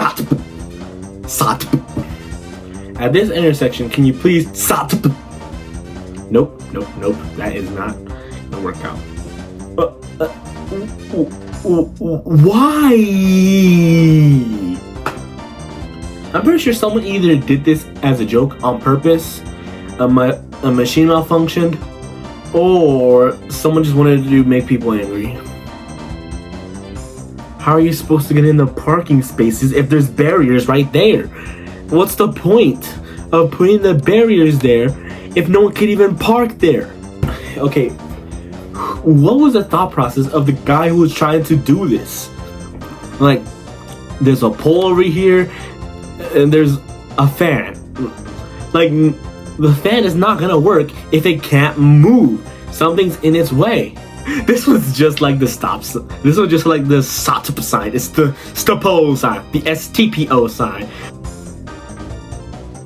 Sat. Sat. At this intersection, can you please sat? Nope. That is not gonna work out. Why? I'm pretty sure someone either did this as a joke on purpose, a machine malfunctioned, or someone just wanted to make people angry. How are you supposed to get in the parking spaces if there's barriers right there? What's the point of putting the barriers there if no one could even park there? Okay, what was the thought process of the guy who was trying to do this? Like, there's a pole over here, and there's a fan. Like, the fan is not gonna work if it can't move. Something's in its way. This was just like the stop sign. This was just like the stop sign. It's the STPO sign, the STPO sign.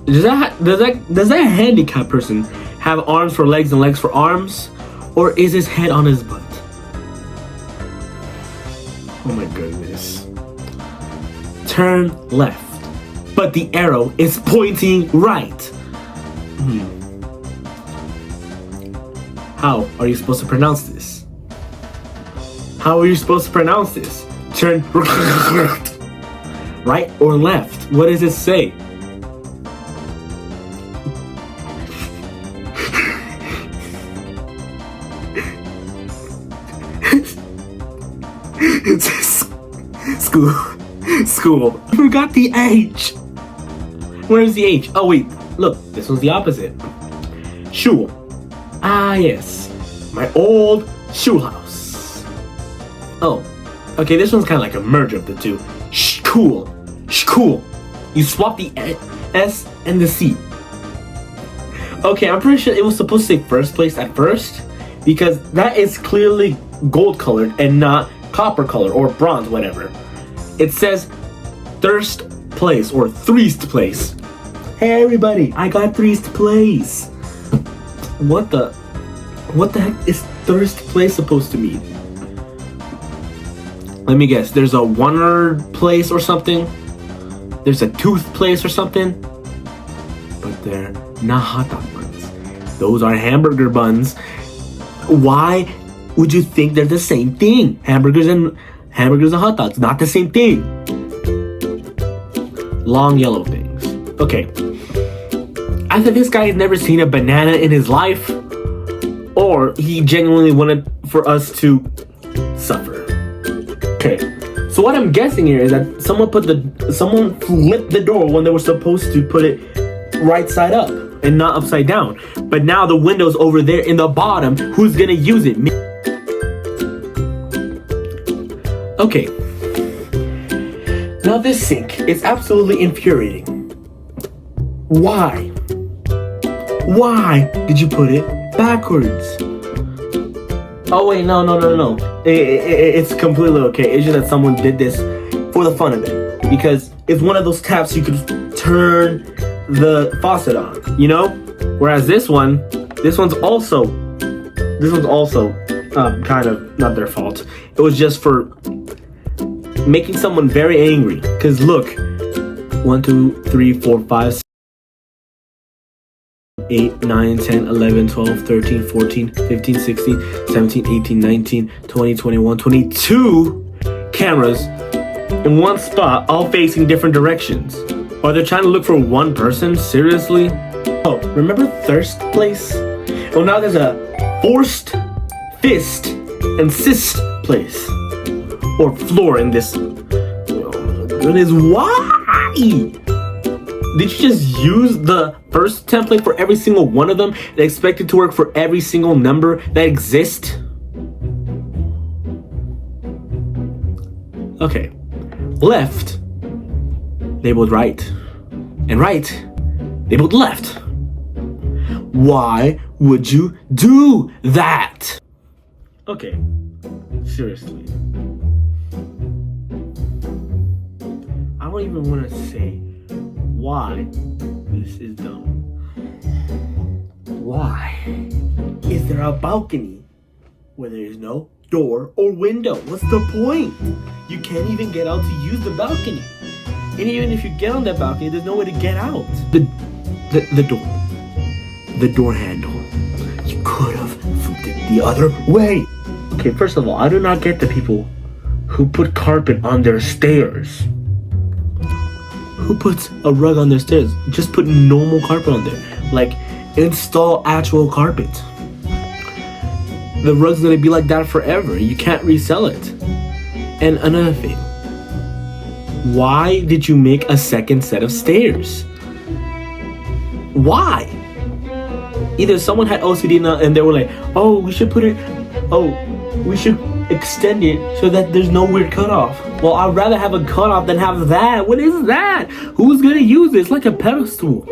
Does that handicapped person have arms for legs and legs for arms? Or is his head on his butt? Oh my goodness. Turn left. But the arrow is pointing right. How are you supposed to pronounce this? How are you supposed to pronounce this? Turn right or left? What does it say? School. I forgot the H. Where's the H? Oh wait, look, this one's the opposite. Shul. Ah yes, my old shul house. Oh, okay, this one's kind of like a merge of the two. Shkul. Shkul. You swap the S and the C. Okay, I'm pretty sure it was supposed to say first place at first, because that is clearly gold colored and not copper colored or bronze, whatever. It says thirst place or threest place. Hey everybody, I got threest place. What the heck is thirst place supposed to mean? Let me guess, there's a one-word place or something? There's a tooth place or something? But they're not hot dog buns. Those are hamburger buns. Why would you think they're the same thing? Hamburgers and hot dogs, not the same thing. Long yellow things. Okay. Either this guy has never seen a banana in his life, or he genuinely wanted for us to suffer. Okay. So what I'm guessing here is that someone flipped the door when they were supposed to put it right side up and not upside down. But now the window's over there in the bottom. Who's gonna use it? Okay. Now this sink is absolutely infuriating. Why? Why did you put it backwards? Oh wait, no. It's completely okay. It's just that someone did this for the fun of it. Because it's one of those taps you could turn the faucet on, you know? Whereas this one's also kind of not their fault. It was just for making someone very angry. Cause look, 1, 2, 3, 4, 5, 6, 8, 9, 10, 11, 12, 13, 14, 15, 16, 17, 18, 19, 20, 21, 22 cameras in one spot, all facing different directions. Are they trying to look for one person? Seriously? Oh, remember thirst place? Well, now there's a forced fist and cyst place. Or floor in this. Oh my goodness, why? Did you just use the first template for every single one of them and expect it to work for every single number that exists? Okay. Left labeled right, and right labeled left. Why would you do that? Okay, seriously. I don't even want to say why this is dumb. Why is there a balcony where there is no door or window? What's the point? You can't even get out to use the balcony. And even if you get on that balcony, there's no way to get out. The door handle. You could have flipped it the other way. Okay, first of all, I do not get the people who put carpet on their stairs. Who puts a rug on their stairs? Just put normal carpet on there. Like, install actual carpet. The rug's gonna be like that forever. You can't resell it. And another thing. Why did you make a second set of stairs? Why? Either someone had OCD and they were like, oh, we should extend it so that there's no weird cutoff. Well, I'd rather have a cutoff than have that. What is that? Who's gonna use it? It's like a pedestal.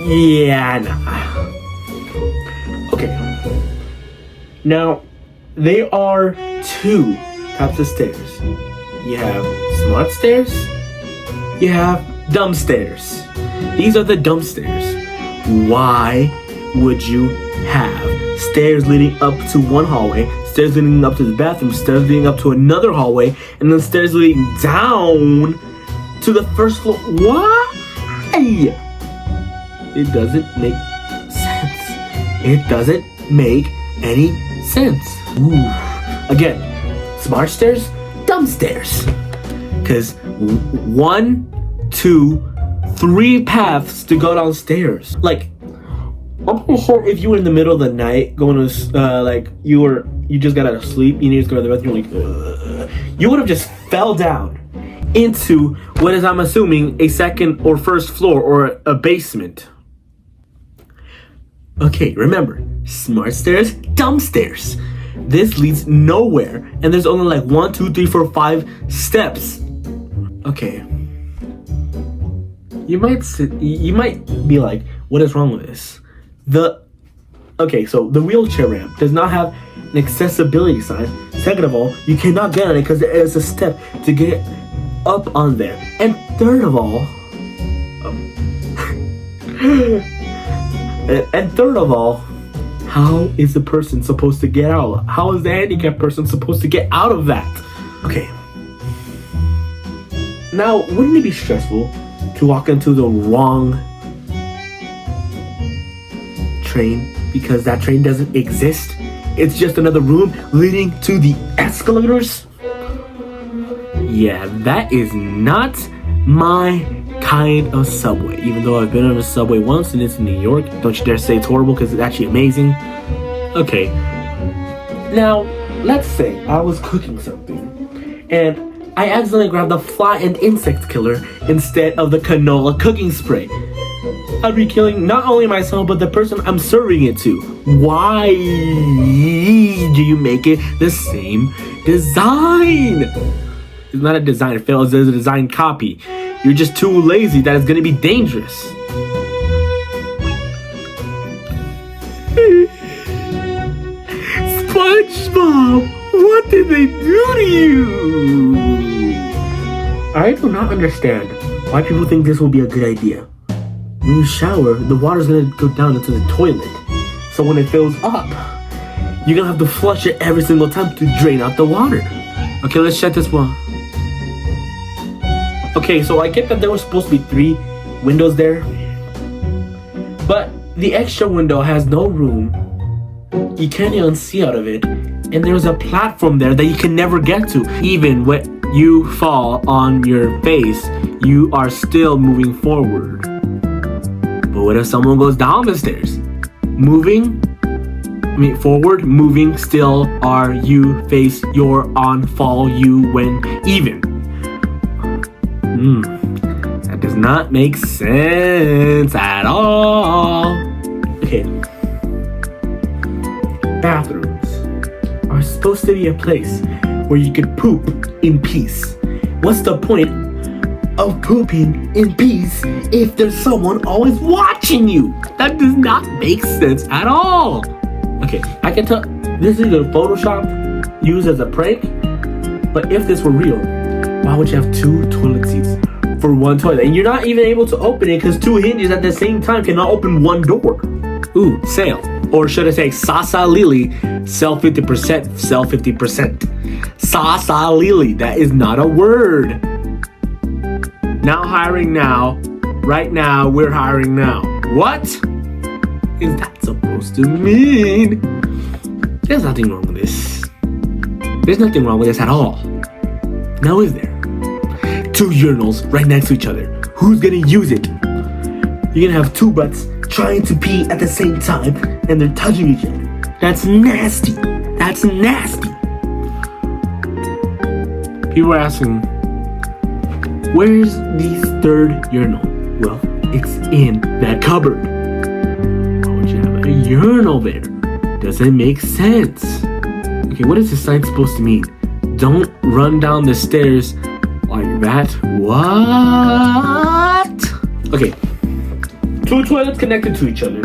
Yeah, nah. Okay. Now, there are two types of stairs. You have smart stairs. You have dumb stairs. These are the dumb stairs. Why would you have stairs leading up to one hallway, stairs leading up to the bathroom, stairs leading up to another hallway, and then stairs leading down to the first floor? Why? It doesn't make sense. It doesn't make any sense. Ooh. Again, smart stairs, dumb stairs. Because 1, 2, 3 paths to go downstairs. Like, I'm pretty sure if you were in the middle of the night going to, like, you just got out of sleep, you need to go to the bathroom, like, you would have just fell down into what is, I'm assuming, a second or first floor or a basement. Okay, remember, smart stairs, dumb stairs. This leads nowhere, and there's only like 1, 2, 3, 4, 5 steps. Okay. You might be like, what is wrong with this? Okay, so the wheelchair ramp does not have an accessibility sign. Second of all, you cannot get on it because there is a step to get up on there. And third of all, how is the person supposed to get out? How is the handicapped person supposed to get out of that? Okay. Now, wouldn't it be stressful to walk into the wrong train because that train doesn't exist? It's just another room leading to the escalators? Yeah, that is not my kind of subway. Even though I've been on a subway once and it's in New York. Don't you dare say it's horrible because it's actually amazing. Okay. Now, let's say I was cooking something and I accidentally grabbed the fly and insect killer instead of the canola cooking spray. I'd be killing not only myself, but the person I'm serving it to. Why do you make it the same design? It's not a design fail, it's a design copy. You're just too lazy that it's gonna be dangerous. SpongeBob, what did they do to you? I do not understand why people think this will be a good idea. When you shower, the water's gonna go down into the toilet. So when it fills up, you're gonna have to flush it every single time to drain out the water. Okay, let's check this one. Okay, so I get that there was supposed to be 3 windows there. But the extra window has no room. You can't even see out of it. And there's a platform there that you can never get to. Even when you fall on your face, you are still moving forward. But what if someone goes down the stairs? Forward, moving, still, are, you, face, you're, on, fall, you, when, even. That does not make sense at all. Okay. Bathrooms are supposed to be a place where you could poop in peace. What's the point of pooping in peace if there's someone always watching you? That does not make sense at all. Okay, I can tell this is a Photoshop used as a prank, but if this were real, why would you have 2 toilet seats for 1 toilet? And you're not even able to open it because 2 hinges at the same time cannot open 1 door. Ooh, sale. Or should I say Sasa Lily, sell 50%, sell 50%. Sasa Lily, that is not a word. Now hiring now. Right now, we're hiring now. What is that supposed to mean? There's nothing wrong with this. There's nothing wrong with this at all. Now is there? 2 urinals right next to each other. Who's gonna use it? You're gonna have 2 butts trying to pee at the same time and they're touching each other. That's nasty. That's nasty. People are asking, where's the 3rd urinal? Well, it's in that cupboard. Why would you have a urinal there? Doesn't make sense. Okay, what is this sign supposed to mean? Don't run down the stairs like that. What? Okay. 2 toilets connected to each other.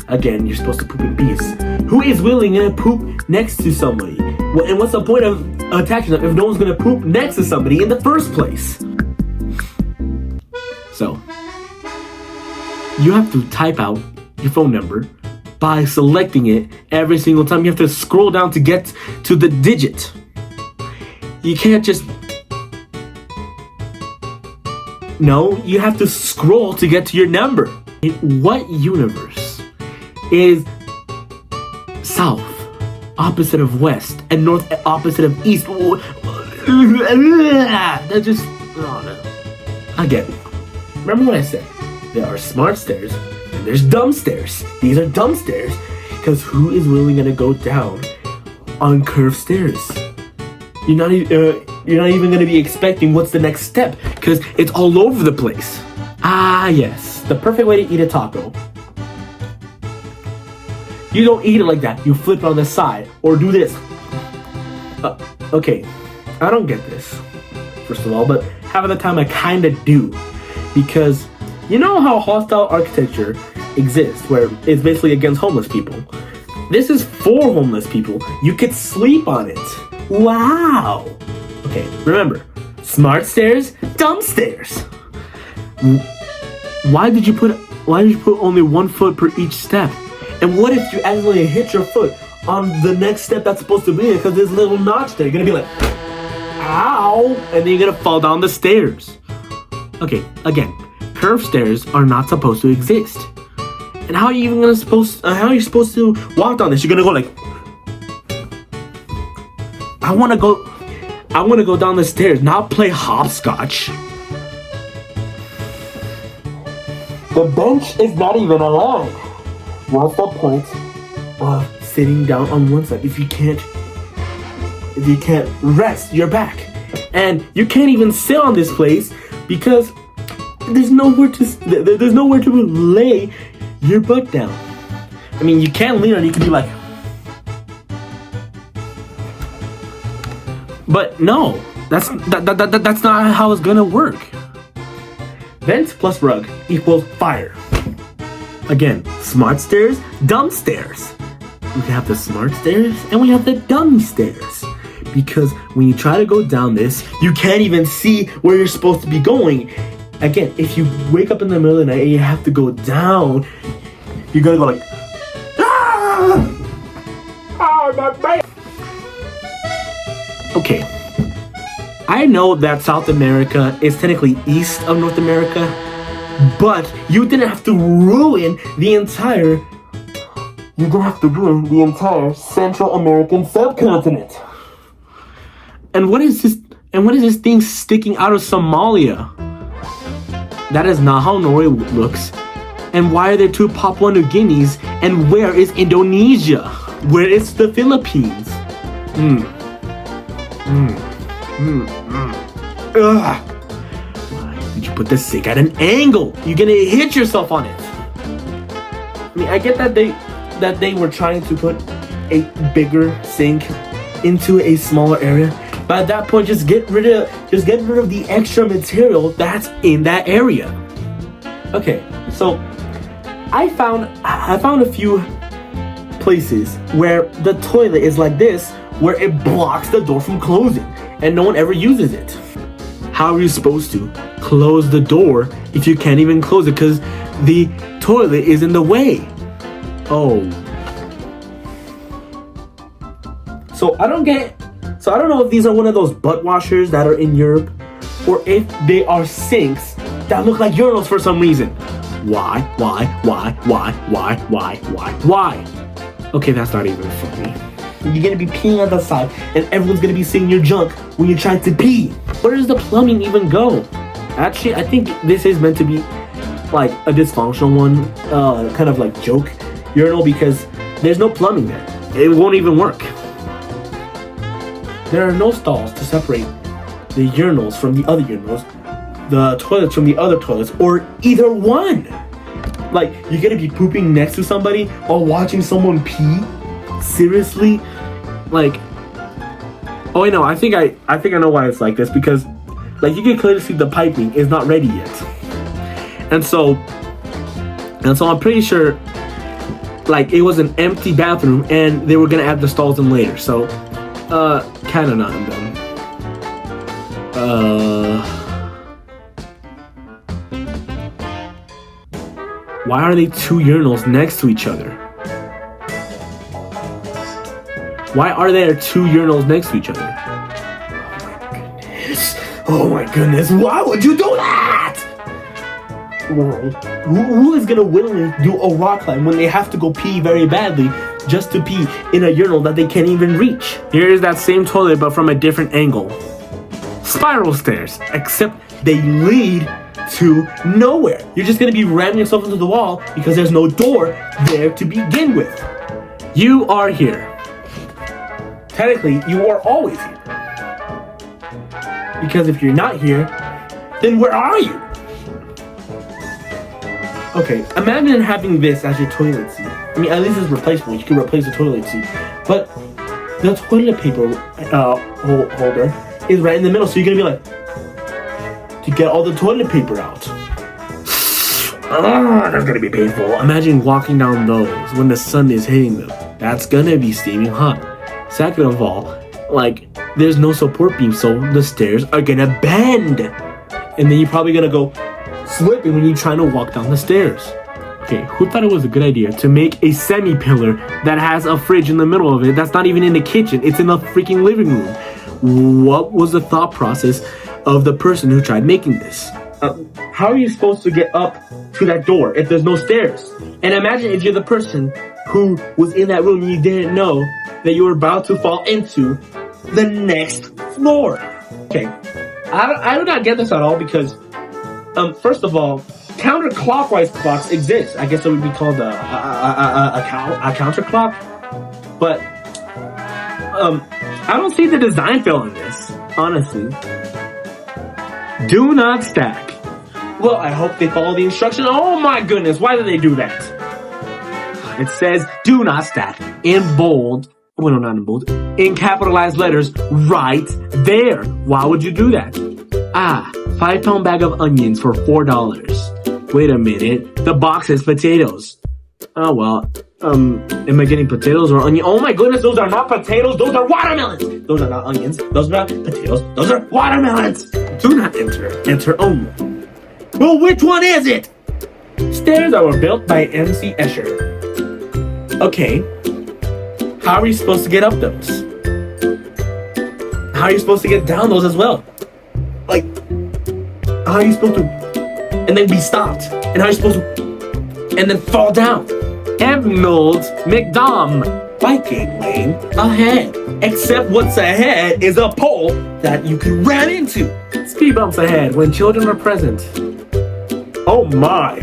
Again, you're supposed to poop in peace. Who is willing to poop next to somebody? Well, and what's the point of attaching them if no one's gonna poop next to somebody in the first place? So, you have to type out your phone number by selecting it every single time. You have to scroll down to get to the digit. You can't just... No, you have to scroll to get to your number. In what universe is south opposite of west and north opposite of east? That just... Oh, no. Again, remember what I said? There are smart stairs and there's dumb stairs. These are dumb stairs because who is willing to go down on curved stairs? You're not even gonna be expecting what's the next step because it's all over the place. Ah, yes, the perfect way to eat a taco. You don't eat it like that. You flip it on the side or do this. Okay, I don't get this, first of all, but half of the time I kind of do because you know how hostile architecture exists where it's basically against homeless people. This is for homeless people. You could sleep on it. Wow. Okay, remember, smart stairs, dumb stairs. Why did you put only 1 foot per each step? And what if you accidentally hit your foot on the next step that's supposed to be it because there's a little notch there? You're gonna be like, ow, and then you're gonna fall down the stairs. Okay, again, curved stairs are not supposed to exist. And how are you even supposed to walk down this? You're gonna go like, I wanna go down the stairs, not play hopscotch. The bench is not even allowed. What's the point of sitting down on one side if you can't rest your back? And you can't even sit on this place because there's nowhere to lay your butt down. I mean, you can't lean on it, you can be like, but no, that's not how it's gonna work. Vent plus rug equals fire. Again, smart stairs, dumb stairs. We have the smart stairs and we have the dumb stairs. Because when you try to go down this, you can't even see where you're supposed to be going. Again, if you wake up in the middle of the night and you have to go down, you're gonna go like, ah! Oh, my back! Okay. I know that South America is technically east of North America, but you didn't have to ruin the entire Central American subcontinent. And what is this thing sticking out of Somalia? That is not how Norway looks. And why are there 2 Papua New Guineas? And where is Indonesia? Where is the Philippines? Ugh. Why did you put the sink at an angle? You're gonna hit yourself on it. I mean, I get that they were trying to put a bigger sink into a smaller area, but at that point, just get rid of the extra material that's in that area. Okay, so I found a few places where the toilet is like this, where it blocks the door from closing, and no one ever uses it. How are you supposed to close the door if you can't even close it because the toilet is in the way? Oh, So I don't know if these are one of those butt washers that are in Europe, or if they are sinks that look like urinals for some reason. Why? Okay, that's not even funny. You're gonna be peeing on the side, and everyone's gonna be seeing your junk when you're trying to pee. Where does the plumbing even go? Actually, I think this is meant to be like a dysfunctional one, kind of like joke urinal, because there's no plumbing there. It won't even work. There are no stalls to separate the urinals from the other urinals, the toilets from the other toilets, or either one. Like, you're gonna be pooping next to somebody while watching someone pee? Seriously? Like, oh, I know. I think I know why it's like this, because like you can clearly see the piping is not ready yet, and so I'm pretty sure like it was an empty bathroom and they were gonna add the stalls in later. So kind of not done. Why are they two urinals next to each other? Why are there two urinals next to each other? Oh my goodness, why would you do that? Who is gonna willingly do a rock climb when they have to go pee very badly just to pee in a urinal that they can't even reach? Here is that same toilet but from a different angle. Spiral stairs, except they lead to nowhere. You're just gonna be ramming yourself into the wall because there's no door there to begin with. You are here. Technically, you are always here. Because if you're not here, then where are you? Okay, imagine having this as your toilet seat. I mean, at least it's replaceable. You can replace the toilet seat. But the toilet paper holder is right in the middle, so you're gonna be like, to get all the toilet paper out. That's gonna be painful. Imagine walking down those when the sun is hitting them. That's gonna be steaming hot. Second of all, like, there's no support beam, so the stairs are gonna bend. And then you're probably gonna go slipping when you're trying to walk down the stairs. Okay, who thought it was a good idea to make a semi-pillar that has a fridge in the middle of it that's not even in the kitchen, it's in the freaking living room? What was the thought process of the person who tried making this? How are you supposed to get up to that door if there's no stairs? And imagine if you're the person who was in that room and you didn't know that you were about to fall into the next floor. Okay, I do not get this at all because, first of all, counterclockwise clocks exist. I guess it would be called a counterclock. But I don't see the design fail in this, honestly. Do not stack. Well, I hope they follow the instruction. Oh my goodness, why did they do that? It says do not stack in bold. Well, no, not in bold. In capitalized letters right there. Why would you do that? 5-pound bag of onions for $4. Wait a minute. The box says potatoes. Oh, well. Am I getting potatoes or onions? Oh my goodness, those are not potatoes. Those are watermelons. Those are not onions. Those are not potatoes. Those are watermelons. Do not enter. Enter only. Well, which one is it? Stairs that were built by M.C. Escher. Okay. How are you supposed to get up those? How are you supposed to get down those as well? Like, how are you supposed to... And then be stopped? And how are you supposed to... And then fall down? Arnold McDom. Biking lane ahead. Except what's ahead is a pole that you can ram into. Speed bumps ahead when children are present. Oh my.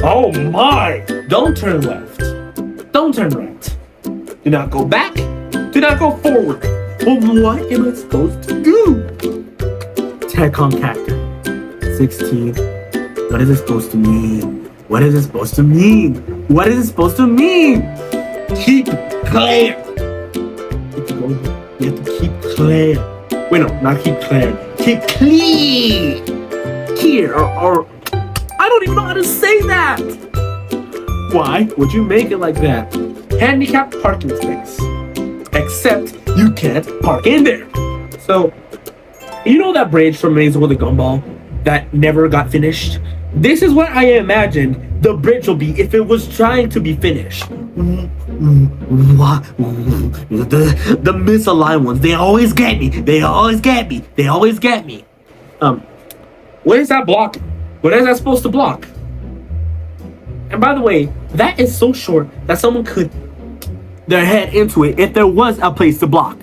Oh my. Don't turn left. Don't turn right. Do not go back. Do not go forward. Well, what am I supposed to do? Tecon Cactus. 16. What is it supposed to mean? What is it supposed to mean? What is it supposed to mean? Keep clear. You have to keep clear. Wait, no, not keep clear. Keep clean. Here, or I don't even know how to say that. Why would you make it like that? Handicapped parking space. Except you can't park in there. So, you know that bridge from Maze with the Gumball that never got finished? This is what I imagined the bridge will be if it was trying to be finished. What? The misaligned ones, they always get me. What is that blocking? What is that supposed to block? And by the way, that is so short that someone could their head into it if there was a place to block.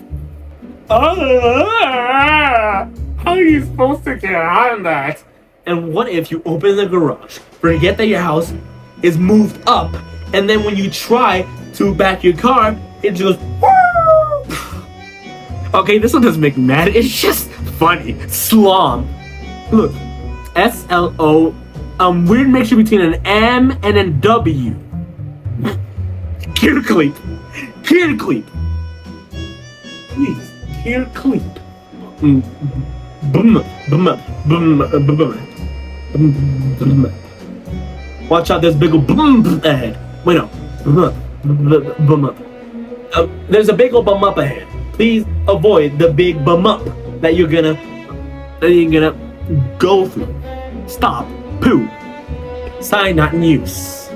How are you supposed to get on that? And what if you open the garage, forget that your house is moved up, and then when you try to back your car, it just goes. Okay, this one doesn't make me mad. It's just funny. Slom. Look, SLO. Weird mixture between an M and a W. Gear cleep. Please, gear cleep. Watch out, there's big ol' boom ahead. Wait, no. There's a big ol' bum up ahead. Please avoid the big bum up that you're gonna go through. Stop. Poo. Sign not in use.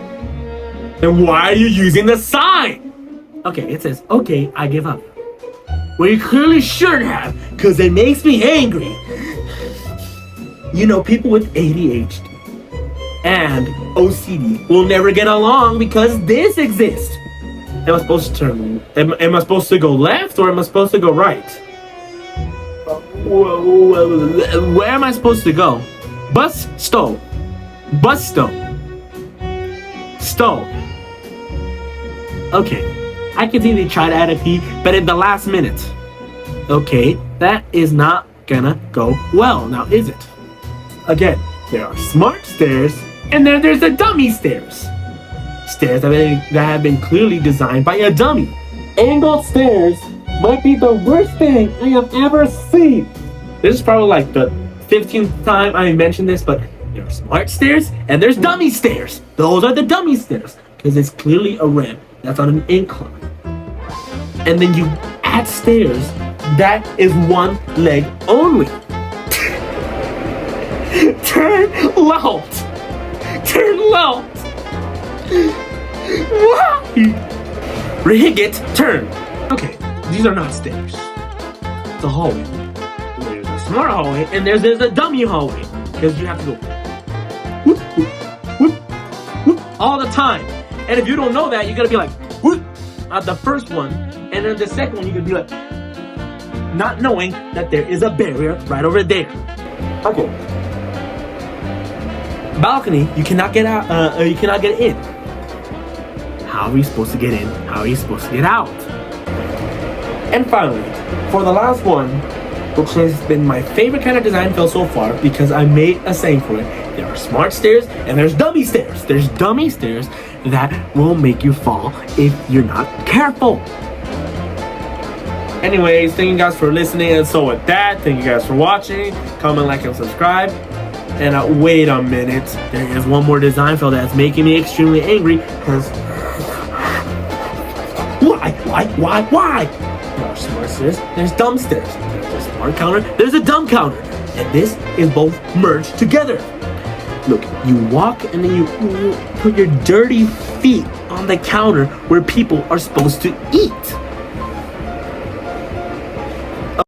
Then why are you using the sign? Okay, it says, okay, I give up. Well, you clearly should have, because it makes me angry. You know, people with ADHD and OCD will never get along because this exists. Am I supposed to turn? Am I supposed to go left or am I supposed to go right? Where am I supposed to go? Bus stop. Stop. Okay, I can see they try to add a P, but at the last minute. Okay, that is not gonna go well, now is it? Again, there are smart stairs, and then there's the dummy stairs. Stairs that have been clearly designed by a dummy. Angled stairs might be the worst thing I have ever seen. This is probably like the 15th time I mentioned this, but there are smart stairs and there's dummy stairs. Those are the dummy stairs because it's clearly a ramp that's on an incline. And then you add stairs that is one leg only. Turn left. Why? Rig it, turn. Okay, these are not stairs. It's a hallway. There's a smart hallway and there's a dummy hallway. Because you have to go whoop, whoop, whoop, whoop, all the time. And if you don't know that, you're gonna be like whoop at the first one, and then the second one you're gonna be like not knowing that there is a barrier right over there. Okay. Balcony, you cannot get out. You cannot get in. How are you supposed to get in? How are you supposed to get out? And finally, for the last one, which has been my favorite kind of design build so far because I made a saying for it. There are smart stairs and there's dummy stairs. There's dummy stairs that will make you fall if you're not careful. Anyways, thank you guys for listening. And so with that, thank you guys for watching. Comment, like, and subscribe. And wait a minute. There is one more design fail that's making me extremely angry because why? There are smart stairs, there's dumb stairs. There's a smart counter, there's a dumb counter. And this is both merged together. Look, you walk and then you put your dirty feet on the counter where people are supposed to eat.